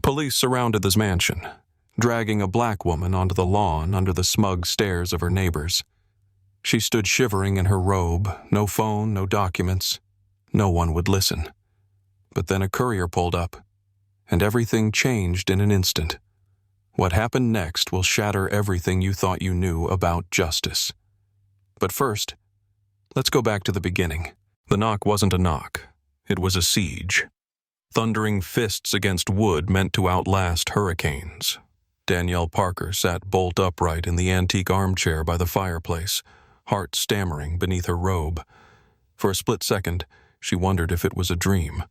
Police surrounded this mansion, dragging a black woman onto the lawn under the smug stares of her neighbors. She stood shivering in her robe, no phone, no documents. No one would listen. But then a courier pulled up, and everything changed in an instant. What happened next will shatter everything you thought you knew about justice. But first, let's go back to the beginning. The knock wasn't a knock. It was a siege. Thundering fists against wood meant to outlast hurricanes. Danielle Parker sat bolt upright in the antique armchair by the fireplace, heart stammering beneath her robe. For a split second, she wondered if it was a dream.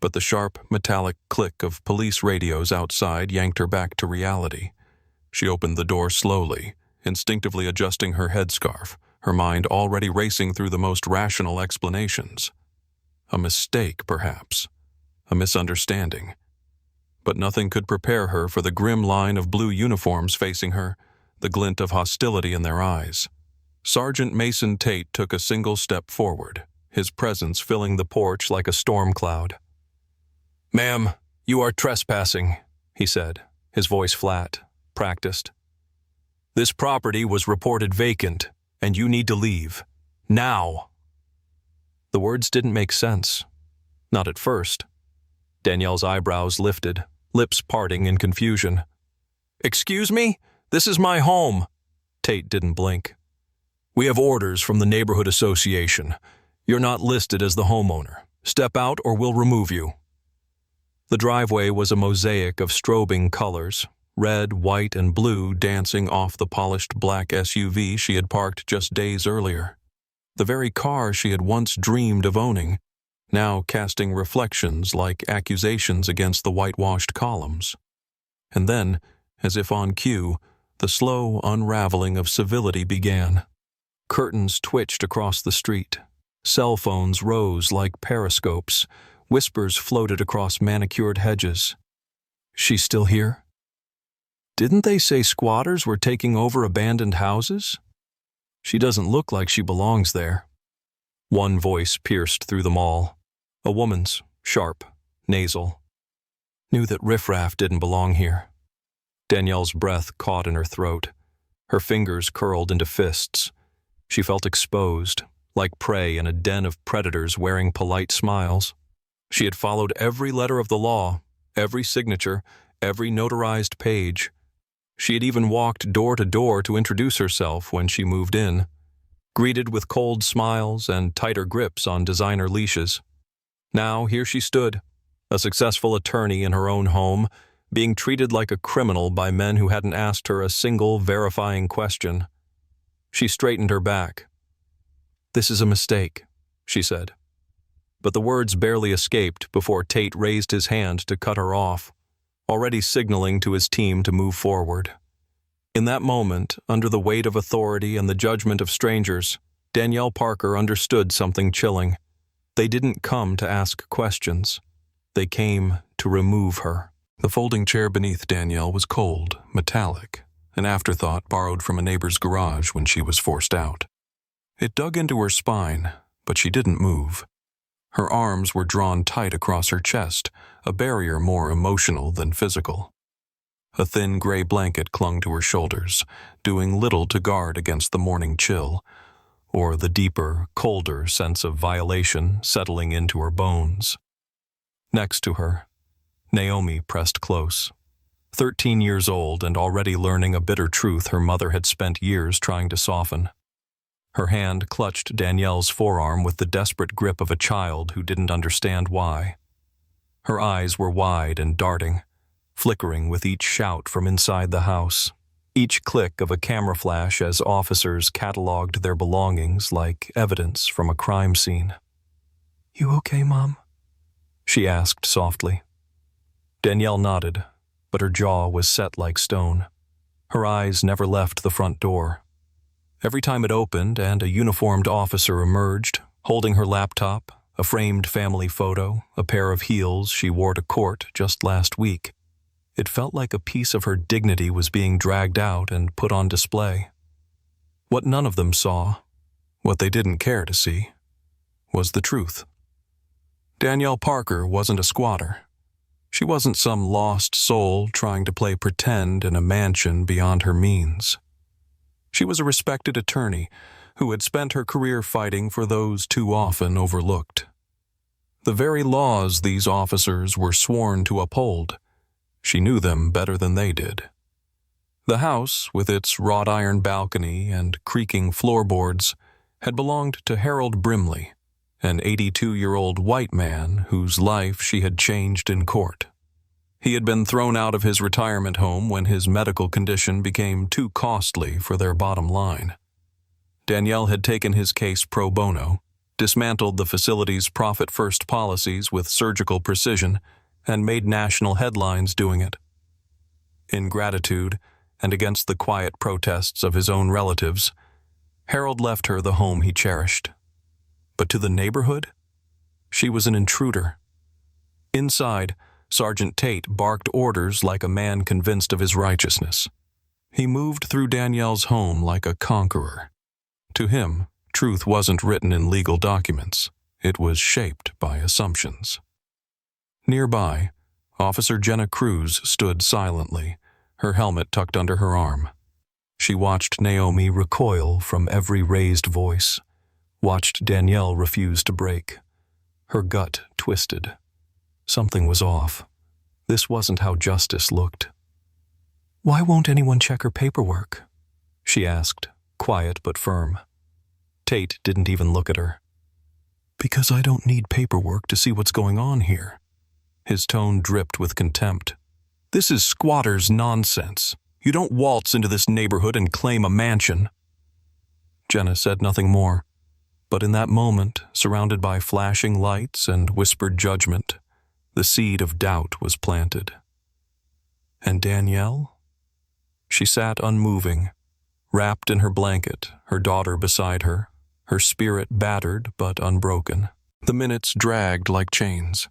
But the sharp, metallic click of police radios outside yanked her back to reality. She opened the door slowly, instinctively adjusting her headscarf, her mind already racing through the most rational explanations. A mistake, perhaps. A misunderstanding. But nothing could prepare her for the grim line of blue uniforms facing her, the glint of hostility in their eyes. Sergeant Mason Tate took a single step forward, his presence filling the porch like a storm cloud. "Ma'am, you are trespassing," he said, his voice flat, practiced. "This property was reported vacant, and you need to leave. Now!" The words didn't make sense. Not at first. Danielle's eyebrows lifted, lips parting in confusion. "Excuse me? This is my home." Tate didn't blink. "We have orders from the neighborhood association. You're not listed as the homeowner. Step out or we'll remove you." The driveway was a mosaic of strobing colors, red, white, and blue dancing off the polished black SUV she had parked just days earlier. The very car she had once dreamed of owning, now casting reflections like accusations against the whitewashed columns. And then, as if on cue, the slow unraveling of civility began. Curtains twitched across the street. Cell phones rose like periscopes. Whispers floated across manicured hedges. "She's still here? Didn't they say squatters were taking over abandoned houses? She doesn't look like she belongs there." One voice pierced through them all. A woman's, sharp, nasal. Knew that riffraff didn't belong here. Danielle's breath caught in her throat. Her fingers curled into fists. She felt exposed, like prey in a den of predators wearing polite smiles. She had followed every letter of the law, every signature, every notarized page. She had even walked door to door to introduce herself when she moved in, greeted with cold smiles and tighter grips on designer leashes. Now here she stood, a successful attorney in her own home, being treated like a criminal by men who hadn't asked her a single verifying question. She straightened her back. "This is a mistake," she said. But the words barely escaped before Tate raised his hand to cut her off, already signaling to his team to move forward. In that moment, under the weight of authority and the judgment of strangers, Danielle Parker understood something chilling. They didn't come to ask questions. They came to remove her. The folding chair beneath Danielle was cold, metallic, an afterthought borrowed from a neighbor's garage when she was forced out. It dug into her spine, but she didn't move. Her arms were drawn tight across her chest, a barrier more emotional than physical. A thin gray blanket clung to her shoulders, doing little to guard against the morning chill, or the deeper, colder sense of violation settling into her bones. Next to her, Naomi pressed close. 13 years old and already learning a bitter truth her mother had spent years trying to soften. Her hand clutched Danielle's forearm with the desperate grip of a child who didn't understand why. Her eyes were wide and darting, flickering with each shout from inside the house, each click of a camera flash as officers cataloged their belongings like evidence from a crime scene. "You okay, Mom?" she asked softly. Danielle nodded, but her jaw was set like stone. Her eyes never left the front door. Every time it opened and a uniformed officer emerged, holding her laptop, a framed family photo, a pair of heels she wore to court just last week, it felt like a piece of her dignity was being dragged out and put on display. What none of them saw, what they didn't care to see, was the truth. Danielle Parker wasn't a squatter. She wasn't some lost soul trying to play pretend in a mansion beyond her means. She was a respected attorney who had spent her career fighting for those too often overlooked. The very laws these officers were sworn to uphold, she knew them better than they did. The house, with its wrought iron balcony and creaking floorboards, had belonged to Harold Brimley, an 82-year-old white man whose life she had changed in court. He had been thrown out of his retirement home when his medical condition became too costly for their bottom line. Danielle had taken his case pro bono, dismantled the facility's profit-first policies with surgical precision, and made national headlines doing it. In gratitude, and against the quiet protests of his own relatives, Harold left her the home he cherished. But to the neighborhood? She was an intruder. Inside, Sergeant Tate barked orders like a man convinced of his righteousness. He moved through Danielle's home like a conqueror. To him, truth wasn't written in legal documents. It was shaped by assumptions. Nearby, Officer Jenna Cruz stood silently, her helmet tucked under her arm. She watched Naomi recoil from every raised voice, watched Danielle refuse to break. Her gut twisted. Something was off. This wasn't how justice looked. "Why won't anyone check her paperwork?" she asked, quiet but firm. Tate didn't even look at her. "Because I don't need paperwork to see what's going on here." His tone dripped with contempt. "This is squatters' nonsense. You don't waltz into this neighborhood and claim a mansion." Jenna said nothing more, but in that moment, surrounded by flashing lights and whispered judgment, the seed of doubt was planted. And Danielle? She sat unmoving, wrapped in her blanket, her daughter beside her, her spirit battered but unbroken. The minutes dragged like chains.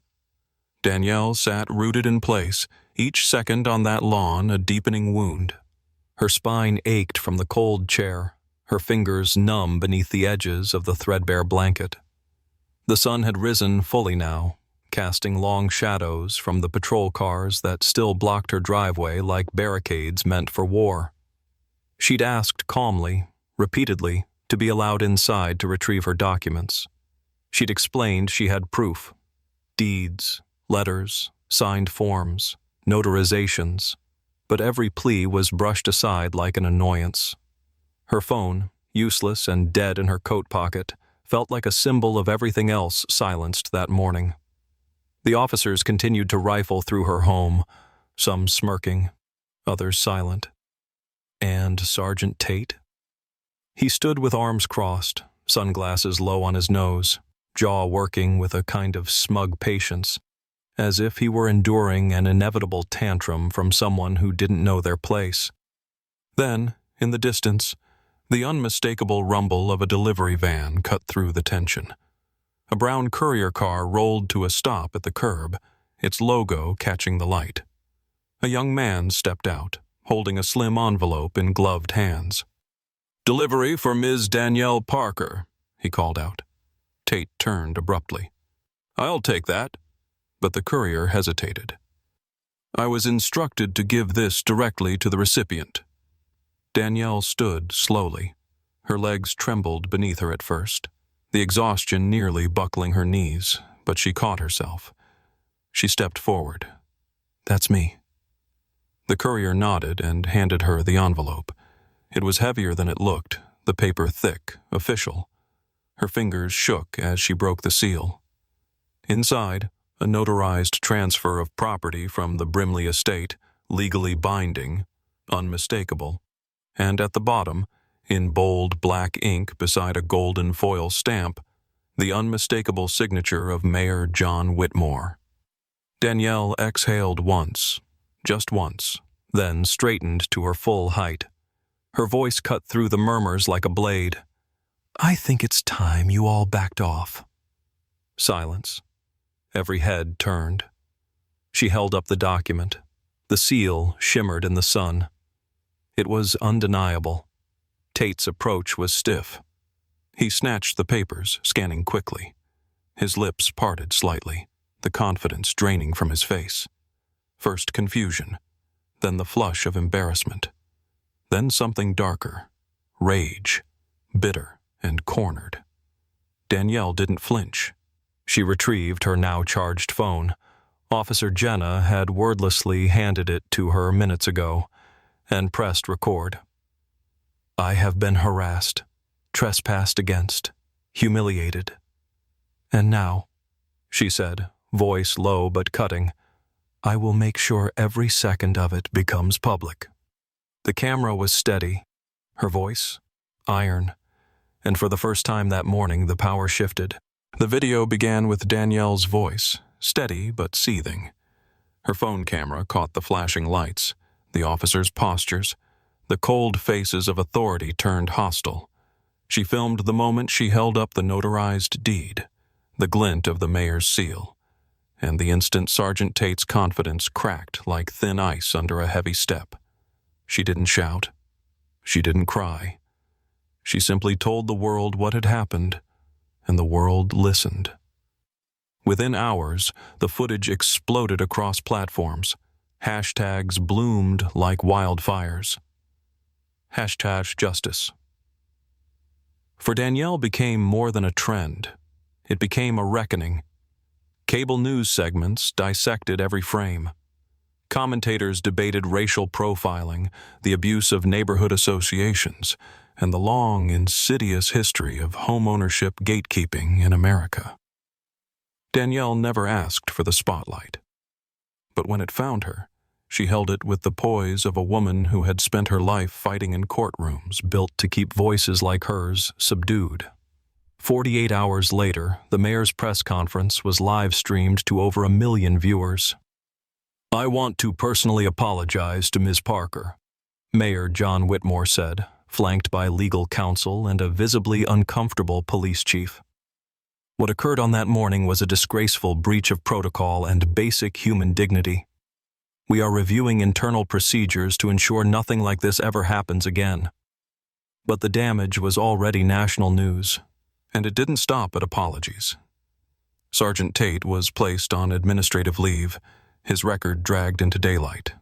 Danielle sat rooted in place, each second on that lawn a deepening wound. Her spine ached from the cold chair, her fingers numb beneath the edges of the threadbare blanket. The sun had risen fully now, casting long shadows from the patrol cars that still blocked her driveway like barricades meant for war. She'd asked calmly, repeatedly, to be allowed inside to retrieve her documents. She'd explained she had proof. Deeds, letters, signed forms, notarizations, but every plea was brushed aside like an annoyance. Her phone, useless and dead in her coat pocket, felt like a symbol of everything else silenced that morning. The officers continued to rifle through her home, some smirking, others silent. And Sergeant Tate? He stood with arms crossed, sunglasses low on his nose, jaw working with a kind of smug patience, as if he were enduring an inevitable tantrum from someone who didn't know their place. Then, in the distance, the unmistakable rumble of a delivery van cut through the tension. A brown courier car rolled to a stop at the curb, its logo catching the light. A young man stepped out, holding a slim envelope in gloved hands. "Delivery for Ms. Danielle Parker," he called out. Tate turned abruptly. "I'll take that." But the courier hesitated. "I was instructed to give this directly to the recipient." Danielle stood slowly. Her legs trembled beneath her at first, the exhaustion nearly buckling her knees, but she caught herself. She stepped forward. "That's me." The courier nodded and handed her the envelope. It was heavier than it looked, the paper thick, official. Her fingers shook as she broke the seal. Inside, a notarized transfer of property from the Brimley estate, legally binding, unmistakable. And at the bottom, in bold black ink beside a golden foil stamp, the unmistakable signature of Mayor John Whitmore. Danielle exhaled once, just once, then straightened to her full height. Her voice cut through the murmurs like a blade. "I think it's time you all backed off." Silence. Every head turned. She held up the document. The seal shimmered in the sun. It was undeniable. Tate's approach was stiff. He snatched the papers, scanning quickly. His lips parted slightly, the confidence draining from his face. First confusion, then the flush of embarrassment, then something darker, rage, bitter and cornered. Danielle didn't flinch. She retrieved her now charged phone. Officer Jenna had wordlessly handed it to her minutes ago, and pressed record. "I have been harassed, trespassed against, humiliated. And now," she said, voice low but cutting, "I will make sure every second of it becomes public." The camera was steady, her voice iron, and for the first time that morning the power shifted. The video began with Danielle's voice, steady but seething. Her phone camera caught the flashing lights, the officers' postures, the cold faces of authority turned hostile. She filmed the moment she held up the notarized deed, the glint of the mayor's seal, and the instant Sergeant Tate's confidence cracked like thin ice under a heavy step. She didn't shout. She didn't cry. She simply told the world what had happened, and the world listened. Within hours, the footage exploded across platforms. Hashtags bloomed like wildfires. #Justice. For Danielle became more than a trend. It became a reckoning. Cable news segments dissected every frame. Commentators debated racial profiling, the abuse of neighborhood associations, and the long, insidious history of homeownership gatekeeping in America. Danielle never asked for the spotlight. But when it found her, she held it with the poise of a woman who had spent her life fighting in courtrooms built to keep voices like hers subdued. 48 hours later, the mayor's press conference was live-streamed to over 1 million viewers. "I want to personally apologize to Ms. Parker," Mayor John Whitmore said, flanked by legal counsel and a visibly uncomfortable police chief. What occurred on that morning was a disgraceful breach of protocol and basic human dignity. We are reviewing internal procedures to ensure nothing like this ever happens again. But the damage was already national news, and it didn't stop at apologies. Sergeant Tate was placed on administrative leave, his record dragged into daylight.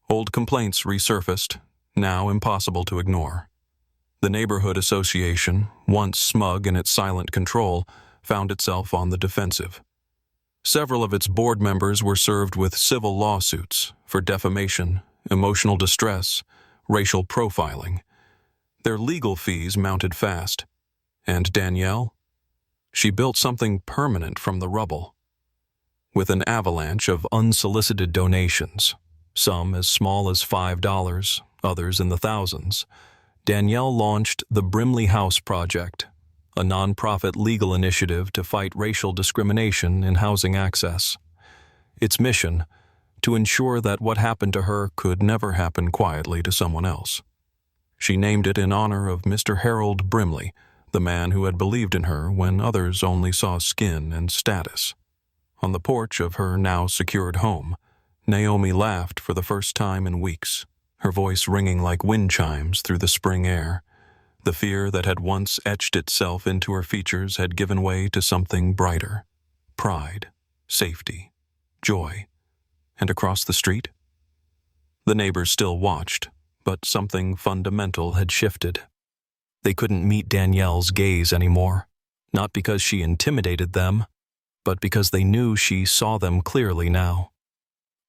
Old complaints resurfaced, now impossible to ignore. The neighborhood association, once smug in its silent control, found itself on the defensive. Several of its board members were served with civil lawsuits for defamation, emotional distress, racial profiling. Their legal fees mounted fast. And Danielle? She built something permanent from the rubble. With an avalanche of unsolicited donations, some as small as $5, others in the thousands, Danielle launched the Brimley House Project, a nonprofit legal initiative to fight racial discrimination in housing access. Its mission, to ensure that what happened to her could never happen quietly to someone else. She named it in honor of Mr. Harold Brimley, the man who had believed in her when others only saw skin and status. On the porch of her now secured home, Naomi laughed for the first time in weeks, her voice ringing like wind chimes through the spring air. The fear that had once etched itself into her features had given way to something brighter. Pride, safety, joy. And across the street? The neighbors still watched, but something fundamental had shifted. They couldn't meet Danielle's gaze anymore, not because she intimidated them, but because they knew she saw them clearly now.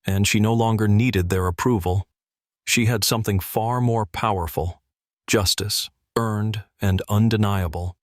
And she no longer needed their approval. She had something far more powerful, justice, earned and undeniable,